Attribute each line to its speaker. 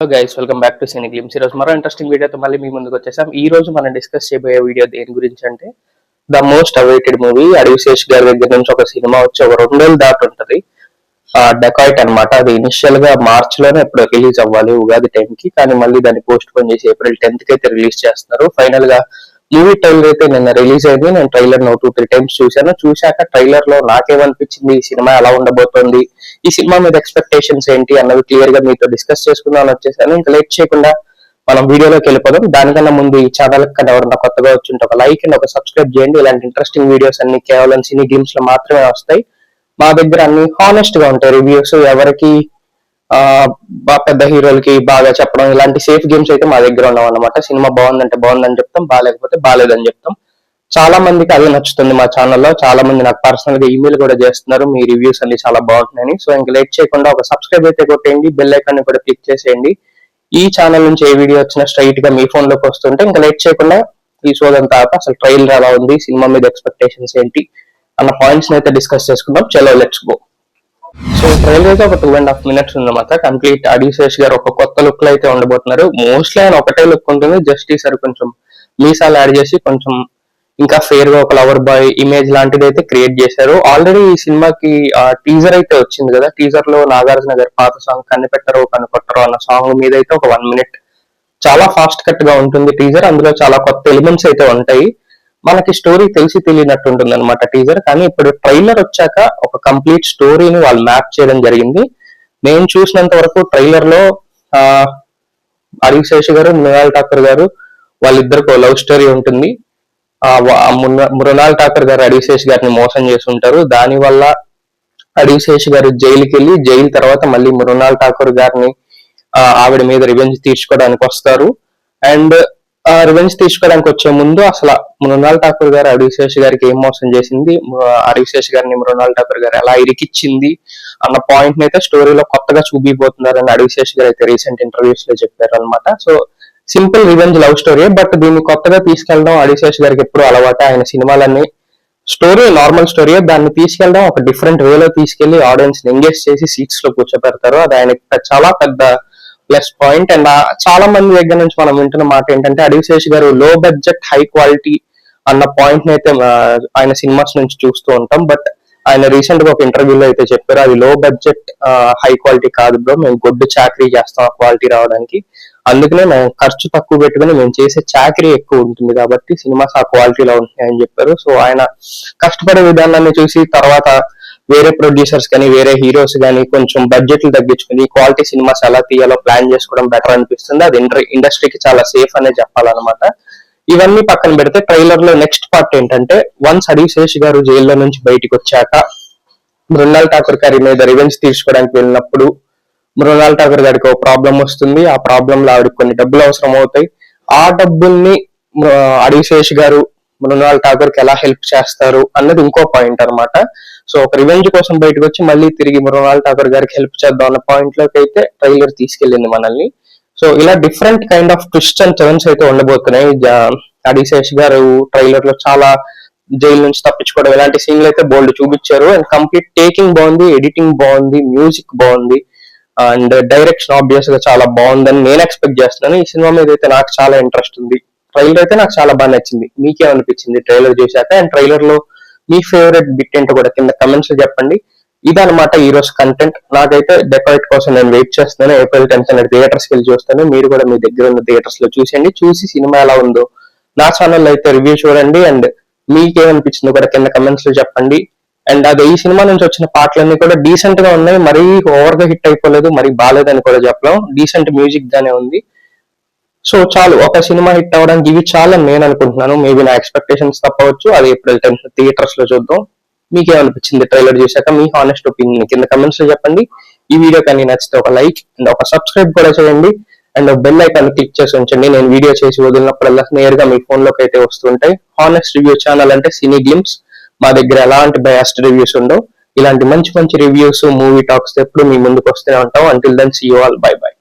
Speaker 1: Hello guys, welcome back to cine glimpse. ఈరోజు మరో interesting వీడియోతో మళ్ళీ మీ ముందుకు వచ్చేసాం. ఈ రోజు మనం డిస్కస్ చేయబోయే వీడియో దేని గురించి అంటే the most awaited movie. Adivi Sesh గారి దగ్గర నుంచి ఒక సినిమా వచ్చి ఒక 2 రోజులు దాటి ఉంటది. డెకాయిట్ అనమాట. అది ఇనిషియల్ గా మార్చ్ లోనే ఇప్పుడు రిలీజ్ అవ్వాలి ఉగాది టైంకి, కానీ మళ్ళీ దాన్ని పోస్ట్ పోన్ చేసి ఏప్రిల్ 10th కి అయితే రిలీజ్ చేస్తున్నారు. ఫైనల్ గా మూవీ ట్రైలర్ అయితే నిన్న రిలీజ్ అయింది. నేను ట్రైలర్ 2-3 టైమ్స్ చూశాను. చూశాక ట్రైలర్ లో నాకేమనిపించింది, ఈ సినిమా ఎలా ఉండబోతోంది, ఈ సినిమా మీద ఎక్స్పెక్టేషన్స్ ఏంటి అన్నవి క్లియర్ గా మీతో డిస్కస్ చేసుకుందాం వచ్చేసాను. ఇంకా లేట్ చేయకుండా మనం వీడియోలోకి వెళ్ళిపోదాం. దానికన్నా ముందు ఈ ఛానల్ కన్నా ఎవరన్నా కొత్తగా వచ్చింటే ఒక లైక్ అండ్ ఒక సబ్స్క్రైబ్ చేయండి. ఇలాంటి ఇంట్రెస్టింగ్ వీడియోస్ అన్ని కేవలం సినీ గేమ్స్ లో మాత్రమే వస్తాయి. మా దగ్గర అన్ని హానెస్ట్ గా ఉంటాయి రివ్యూస్. ఎవరికి పెద్ద హీరోలకి బాగా చెప్పడం, ఇలాంటి సేఫ్ గేమ్స్ అయితే మా దగ్గర ఉండవు అనమాట. సినిమా బాగుందంటే బాగుందని చెప్తాం, బాగాలేకపోతే బాగాలేదని చెప్తాం. చాలా మందికి అదే నచ్చుతుంది. మా ఛానల్లో చాలా మంది నాకు పర్సనల్ గా ఈమెయిల్ కూడా చేస్తున్నారు, మీ రివ్యూస్ అన్ని చాలా బాగుంటున్నాయని. సో ఇంకా లేట్ చేయకుండా ఒక సబ్స్క్రైబ్ అయితే కొట్టేయండి, బెల్ ఐకాన్ ని కూడా క్లిక్ చేసేయండి. ఈ ఛానల్ నుంచి ఏ వీడియో వచ్చినా స్ట్రైట్ గా మీ ఫోన్ లోకి వస్తుంటే ఇంకా లేట్ చేయకుండా ఈ సోదంతా అసలు ట్రైలర్ ఎలా ఉంది, సినిమా మీద ఎక్స్పెక్టేషన్స్ ఏంటి అన్న పాయింట్స్ అయితే డిస్కస్ చేసుకుందాం. చలో లెట్స్ గో. సో ట్రైలర్ అయితే ఒక 2.5 minutes ఉందన్నమాట. కంప్లీట్ అడివిశేష్ గారు ఒక కొత్త లుక్ లో అయితే ఉండబోతున్నారు. మోస్ట్లీ ఆయన ఒకటే లుక్ ఉంటుంది, జస్ట్ ఈసారి కొంచెం మీసాలు యాడ్ చేసి కొంచెం ఇంకా ఫేర్ గా ఒక లవర్ బాయ్ ఇమేజ్ లాంటిది అయితే క్రియేట్ చేశారు. ఆల్రెడీ ఈ సినిమాకి టీజర్ అయితే వచ్చింది కదా. టీజర్ లో నాగార్జున గారి పాత సాంగ్ కనిపెట్టరు కనిపెట్టరు అన్న సాంగ్ మీద అయితే ఒక 1 minute చాలా ఫాస్ట్ కట్ గా ఉంటుంది టీజర్. అందులో చాలా కొత్త ఎలిమెంట్స్ అయితే ఉంటాయి. మనకి స్టోరీ తెలిసి తెలియనట్టు ఉంటుంది అనమాట టీజర్. కానీ ఇప్పుడు ట్రైలర్ వచ్చాక ఒక కంప్లీట్ స్టోరీని వాళ్ళు మ్యాప్ చేయడం జరిగింది. నేను చూసినంత వరకు ట్రైలర్ లో అడివిశేష్ గారు, మృణాల్ ఠాకూర్ గారు వాళ్ళిద్దరికి లవ్ స్టోరీ ఉంటుంది. మృణాల్ ఠాకూర్ గారు అడివిశేష్ గారిని మోసం చేసి ఉంటారు. దాని వల్ల అడివిశేష్ గారు జైలుకి వెళ్ళి జైలు తర్వాత మళ్ళీ మృణాల్ ఠాకూర్ గారిని ఆవిడ మీద రివెంజ్ తీర్చుకోవడానికి వస్తారు. అండ్ రివెంజ్ తీసుకోవడానికి వచ్చే ముందు అసలు మృణాల్ ఠాకూర్ గారు అడివిశేష్ గారికి ఏం మోసం చేసింది, అడివిశేష్ గారిని మృణాల్ ఠాకూర్ గారు ఎలా ఇరికిచ్చింది అన్న పాయింట్ ని అయితే స్టోరీలో కొత్తగా చూపిపోతున్నారని అడివిశేష్ గారు అయితే రీసెంట్ ఇంటర్వ్యూస్ లో చెప్పారు అనమాట. So simple revenge love story, but దీన్ని కొత్తగా తీసుకెళ్ళడం అడివిశేష్ గారికి ఎప్పుడు అలవాటు. ఆయన సినిమాలన్నీ స్టోరీ నార్మల్ స్టోరీ, దాన్ని తీసుకెళ్ళడం ఒక డిఫరెంట్ వేలో తీసుకెళ్లి ఆడియన్స్ ని ఎంగేజ్ చేసి సీట్స్ లో కూర్చోపెడతారు. అది ఆయనకి చాలా పెద్ద ప్లస్ పాయింట్. అండ్ చాలా మంది దగ్గర నుంచి మనం వింటున్న మాట ఏంటంటే అడివిశేష్ గారు లో బడ్జెట్ హై క్వాలిటీ అన్న పాయింట్ ని అయితే ఆయన సినిమాస్ నుంచి చూస్తూ ఉంటాం. బట్ ఆయన రీసెంట్ గా ఒక ఇంటర్వ్యూలో అయితే చెప్పారు, అది లో బడ్జెట్ హై క్వాలిటీ కాదు బ్రో, మేము గుడ్ చాకరీ చేస్తాం ఆ క్వాలిటీ రావడానికి. అందుకనే మేము ఖర్చు తక్కువ పెట్టుకుని మేము చేసే చాకరీ ఎక్కువ ఉంటుంది కాబట్టి సినిమాస్ ఆ క్వాలిటీలో ఉంటాయని చెప్పారు. సో ఆయన కష్టపడే విధానాన్ని చూసి తర్వాత వేరే ప్రొడ్యూసర్స్ కానీ వేరే హీరోస్ కానీ కొంచెం బడ్జెట్లు తగ్గించుకుని క్వాలిటీ సినిమాస్ ఎలా తీయాలో ప్లాన్ చేసుకోవడం బెటర్ అనిపిస్తుంది. అది ఇండస్ట్రీకి చాలా సేఫ్ అనే చెప్పాలన్నమాట. ఇవన్నీ పక్కన పెడితే ట్రైలర్ లో నెక్స్ట్ పార్ట్ ఏంటంటే, వన్స్ అడివిశేష్ గారు జైల్లో నుంచి బయటకు వచ్చాక మృణాల్ ఠాకూర్ గారి మీద రివెంజ్ తీర్చుకోవడానికి వెళ్ళినప్పుడు మృణాల్ ఠాకూర్ గారికి ఒక ప్రాబ్లం వస్తుంది. ఆ ప్రాబ్లం లో ఆవిడకి కొన్ని డబ్బులు అవసరం అవుతాయి. ఆ డబ్బుల్ని అడివిశేష్ గారు మృణాల్ ఠాకూర్ కి ఎలా హెల్ప్ చేస్తారు అన్నది ఇంకో పాయింట్ అనమాట. సో ఒక రివెంజ్ కోసం బయటకు వచ్చి మళ్ళీ తిరిగి మృణాల్ ఠాకూర్ గారికి హెల్ప్ చేద్దాం అన్న పాయింట్ లోకి అయితే ట్రైలర్ తీసుకెళ్లింది మనల్ని. సో ఇలా different kind of twist and turns అయితే ఉండబోతున్నాయి. అడివిశేష్ గారు ట్రైలర్ లో చాలా జైలు నుంచి తప్పించుకోవడం ఇలాంటి సీన్లు అయితే బోల్డ్ చూపించారు. అండ్ కంప్లీట్ టేకింగ్ బాగుంది, ఎడిటింగ్ బాగుంది, మ్యూజిక్ బాగుంది, అండ్ డైరెక్షన్ ఆబ్వియస్ గా చాలా బాగుందని నేను ఎక్స్పెక్ట్ చేస్తున్నాను. ఈ సినిమా మీద అయితే నాకు చాలా ఇంట్రెస్ట్ ఉంది. ట్రైలర్ అయితే నాకు చాలా బాగా నచ్చింది. మీకేమనిపించింది ట్రైలర్ చూశాక? అండ్ ట్రైలర్ లో మీ ఫేవరెట్ బిట్ ఏంటో కూడా కింద కమెంట్స్ లో చెప్పండి. ఇదనమాట ఈ రోజు కంటెంట్. నాకైతే డెకాయిట్ కోసం నేను వెయిట్ చేస్తున్నాను. ఏప్రిల్ 10th థియేటర్స్ కి వెళ్ళి చూస్తాను. మీరు కూడా మీ దగ్గర ఉన్న థియేటర్స్ లో చూసేయండి. చూసి సినిమా ఎలా ఉందో నా ఛానల్ అయితే రివ్యూ చూడండి. అండ్ మీకేమనిపించిందో కూడా కింద కమెంట్స్ లో చెప్పండి. అండ్ అదే ఈ సినిమా నుంచి వచ్చిన పాటలన్నీ కూడా డీసెంట్ గా ఉన్నాయి. మరీ ఓవర్ గా హిట్ అయిపోలేదు, మరి బాగాలేదని కూడా చెప్పలేం. డీసెంట్ మ్యూజిక్ గానే ఉంది. సో చాలు, ఒక సినిమా హిట్ అవ్వడానికి ఇవి చాలా నేను అనుకుంటున్నాను. మేబీ నా ఎక్స్పెక్టేషన్స్ తప్పవచ్చు. అది ఏప్రిల్ 10th థియేటర్స్ లో చూద్దాం. మీకేమనిపించింది ట్రైలర్ చూసాక? మీ హానెస్ట్ ఒపీనియన్ కింద కమెంట్స్ లో చెప్పండి. ఈ వీడియో కానీ నచ్చితే ఒక లైక్ అండ్ ఒక సబ్స్క్రైబ్ కూడా చేయండి. అండ్ బెల్ ఐకాన్ క్లిక్ చేసి ఉంచండి. నేను వీడియో చేసి వదిలినప్పుడల్లా నేరుగా మీ ఫోన్ లోకి అయితే వస్తుంటాయి. హానెస్ట్ రివ్యూ ఛానల్ అంటే సినీ గ్లిమ్స్. మా దగ్గర ఎలాంటి బయాస్డ్ రివ్యూస్ ఉండవు. ఇలాంటి మంచి మంచి రివ్యూస్, మూవీ టాక్స్ ఎప్పుడు మీ ముందుకు వస్తూనే ఉంటాం. Until then see you all, bye by.